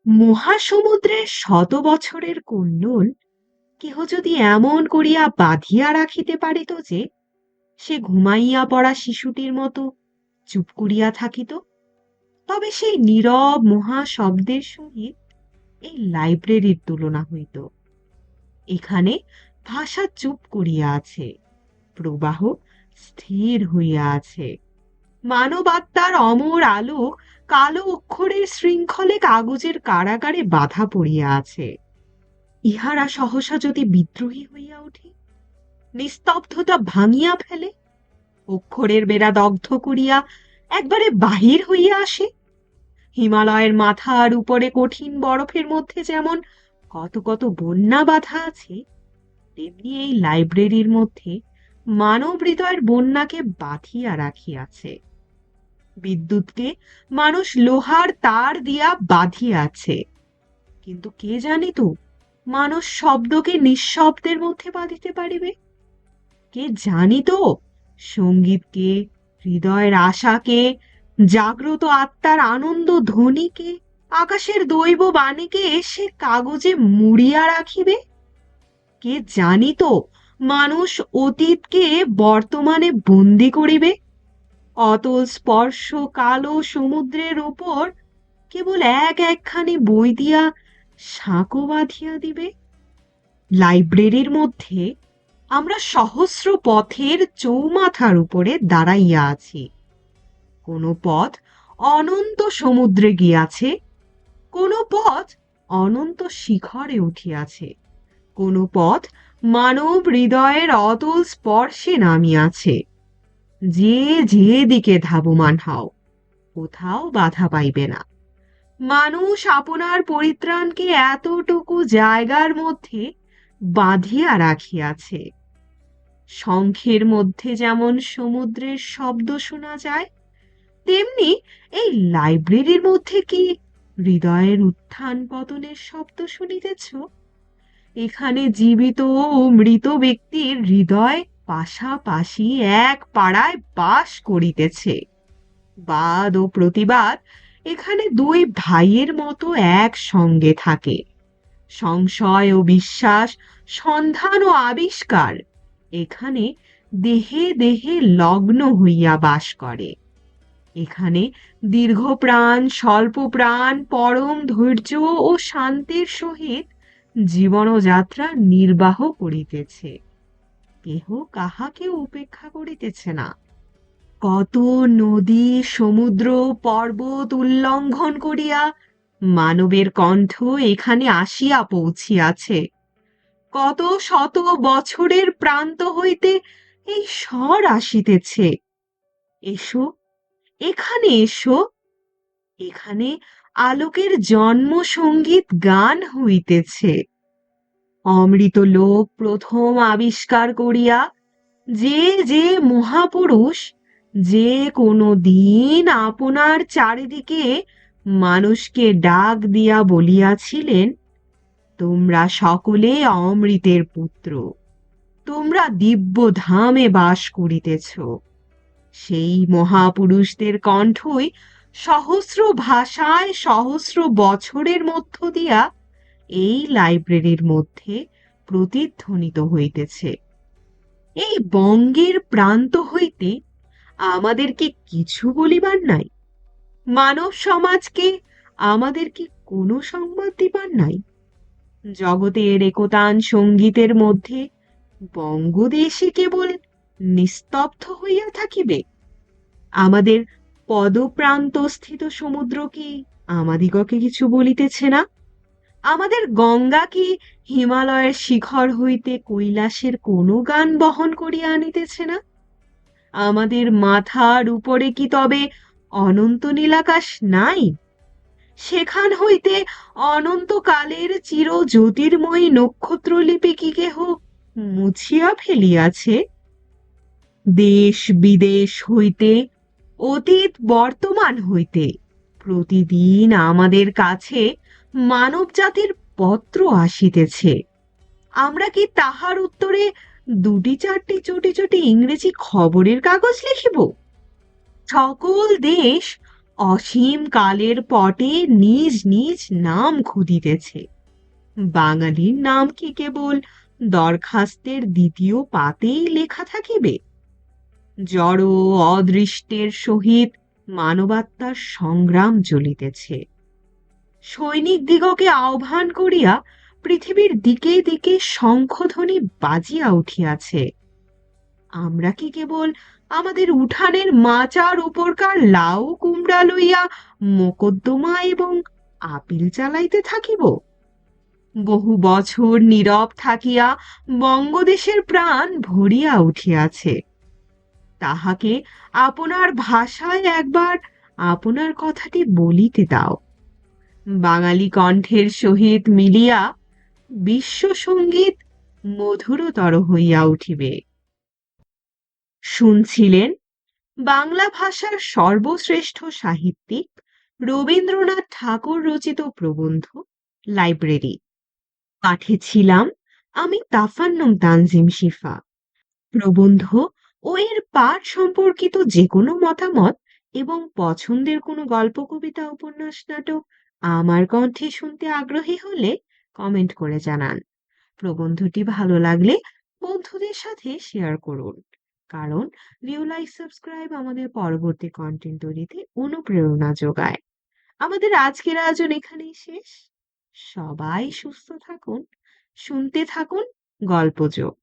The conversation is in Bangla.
মহাসমুদ্রের শত বছরের কুণ্ডল কেহ যদি এমন করিয়া বাঁধিয়া রাখিতে পারিত যে সে ঘুমাইয়া পড়া শিশুটির মতো চুপ করিয়া থাকিত, তবে সেই নীরব মহা শব্দের সহিত এই লাইব্রেরির তুলনা হইত। এখানে ভাষা চুপ করিয়া আছে, প্রবাহ স্থির হইয়া আছে, মানব আত্মার অমর আলো কালো অক্ষরের শৃঙ্খলে কাগজের কারাগারে বাধা পড়িয়া আছে। ইহারা সহসা যদি বিদ্রোহী হইয়া ওঠে, নিস্তব্ধতা ভাঙিয়া ফেলে, অক্ষরের বেড়া দগ্ধ করিয়া একবারে বাহির হইয়া আসে, হিমালয়ের মাথার উপরে কঠিন বরফের মধ্যে যেমন কত কত বন্যা বাধা আছে, তেমনি এই লাইব্রেরির মধ্যে মানব হৃদয়ের বন্যাকে বাঁধিয়া রাখিয়াছে। বিদ্যুৎকে মানুষ লোহার তার দিয়া বাঁধিয়াছে, কিন্তু কে জানিত মানুষ শব্দকে নিঃশব্দের মধ্যে বাঁধিতে পারিবে? কে জানিত সঙ্গীতকে, হৃদয়ের আশাকে, জাগ্রত আত্মার আনন্দ ধ্বনিকে, আকাশের দৈব বাণীকে এসে কাগজে মুড়িয়া রাখিবে? কে জানিত মানুষ অতীতকে বর্তমানে বন্দি করিবে? অতল স্পর্শ কালো সমুদ্রের ওপর কেবল একখানি বই দিয়া সাঁকো বাঁধিয়া দিবে? লাইব্রেরির মধ্যে আমরা সহস্র পথের চৌমাথার উপরে দাঁড়াইয়া আছি। কোন পথ অনন্ত সমুদ্রে গিয়াছে, কোন পথ অনন্ত শিখরে উঠিয়াছে, কোন পথ মানব হৃদয়ের অতল স্পর্শে নামিয়াছে। যে যে দিকে ধাবমান হও, কোথাও বাধা পাইবে না। মানুষ আপনার পরিত্রাণকে এতটুকু জায়গার মধ্যে বাঁধিয়া রাখিয়াছে। শঙ্খের মধ্যে যেমন সমুদ্রের শব্দ শোনা যায়, তেমনি এই লাইব্রেরির মধ্যে কি হৃদয়ের উত্থান পতনের শব্দ শুনিতেছ? এখানে জীবিত ও মৃত ব্যক্তির হৃদয় পাশাপাশি এক পাড়ায় বাস করিতেছে। বাদ ও প্রতিবাদ এখানে দুই ভাইয়ের মতো এক সঙ্গে থাকে। সংশয় ও বিশ্বাস, সন্ধান ও আবিষ্কার এখানে দেহে দেহে লগ্ন হইয়া বাস করে। এখানে দীর্ঘ প্রাণ, স্বল্প প্রাণ, পরম ধৈর্য ও শান্তির সহিত জীবনযাত্রা নির্বাহ করিতেছে। কেহ কাহাকে উপেক্ষা করিতেছে না। কত নদী, সমুদ্র, পর্বত উল্লঙ্ঘন করিয়া মানবের কণ্ঠ এখানে আসিয়া পৌঁছিয়াছে। কত শত বছরের প্রান্ত হইতে এই স্বর আসিতেছে, এসো, এখানে এসো। এখানে আলোকের জন্ম সঙ্গীত গান হইতেছে। অমৃত লোক প্রথম আবিষ্কার করিয়া যে যে মহাপুরুষ যে কোনো দিন আপনার চারিদিকে মানুষকে ডাক দিয়া বলিয়াছিলেন, তোমরা সকলে অমৃতের পুত্র, তোমরা দিব্য ধামে বাস করিতেছ, সেই মহাপুরুষদের কণ্ঠই সহস্র ভাষায় সহস্র বছরের মধ্য দিয়া এই লাইব্রেরির মধ্যে প্রতিধ্বনিত হইতেছে। এই বঙ্গের প্রান্ত হইতে আমাদের কি কিছু বলিবার নাই? মানব সমাজকে আমাদের কি কোনো সংবাদ দিবার নাই? জগতের একতান সঙ্গীতের মধ্যে বঙ্গদেশে কেবল নিস্তব্ধ হইয়া থাকিবে? আমাদের পদপ্রান্তস্থিত সমুদ্র কি আমাদিগকে কিছু বলিতেছে না? আমাদের গঙ্গা কি হিমালয়ের শিখর হইতে কৈলাসের কোনো গান বহন করিয়া আনিতেছে না? আমাদের মাথার উপরে কি তবে অনন্ত নীলাকাশ নাই? সেখান হইতে অনন্তকালের চির জ্যোতির্ময়ী নক্ষত্রলিপি কি কেহ মুছিয়া ফেলিয়াছে? দেশ বিদেশ হইতে, অতীত বর্তমান হইতে প্রতিদিন আমাদের কাছে মানব জাতির পত্র আসিতেছে। আমরা কি তাহার উত্তরে দুটি চারটি চটি চটি ইংরেজি খবরের কাগজ লিখিব? সকল দেশ অসীম কালের পটে নিজ নিজ নাম খুঁদিতেছে। বাঙালির নাম কি কেবল দরখাস্তের দ্বিতীয় পাতেই লেখা থাকিবে? জড় অদৃষ্টের সহিত মানবাত্মার সংগ্রাম চলিতেছে। সৈনিকদিগকে আহ্বান করিয়া পৃথিবীর দিকে দিকে শঙ্খধ্বনি বাজিয়া উঠিয়াছে। আমরা কি কেবল আমাদের উঠানের মাচার উপরকার লাউ কুমড়া লইয়া মোকদ্দমা এবং আপিল চালাইতে থাকিব? বহু বছর নীরব থাকিয়া বঙ্গদেশের প্রাণ ভরিয়া উঠিয়াছে। তাহাকে আপনার ভাষায় একবার আপনার কথাটি বলিতে দাও। বাঙালি কণ্ঠের সহিত মিলিয়া বিশ্ব সঙ্গীত মধুরতর হইয়া উঠিবে। শুনছিলেন বাংলা ভাষার সর্বশ্রেষ্ঠ সাহিত্যিক রবীন্দ্রনাথ ঠাকুর রচিত প্রবন্ধ লাইব্রেরি। পাঠে ছিলাম আমি তাফান্নুম তানজিম শিফা। প্রবন্ধ ও এর পাঠ সম্পর্কিত যে কোনো মতামত এবং পছন্দের কোনো গল্প কবিতা উপন্যাস নাটক আমার কণ্ঠে শুনতে আগ্রহী হলে কমেন্ট করে জানান। প্রবন্ধটি ভালো লাগলে বন্ধুদের সাথে শেয়ার করুন, কারণ ভিউ লাইক সাবস্ক্রাইব আমাদের পরবর্তী কন্টেন্ট তৈরিতে অনুপ্রেরণা যোগায়। আমাদের আজকের আয়োজন এখানেই শেষ। সবাই সুস্থ থাকুন, শুনতে থাকুন গল্পযোগ।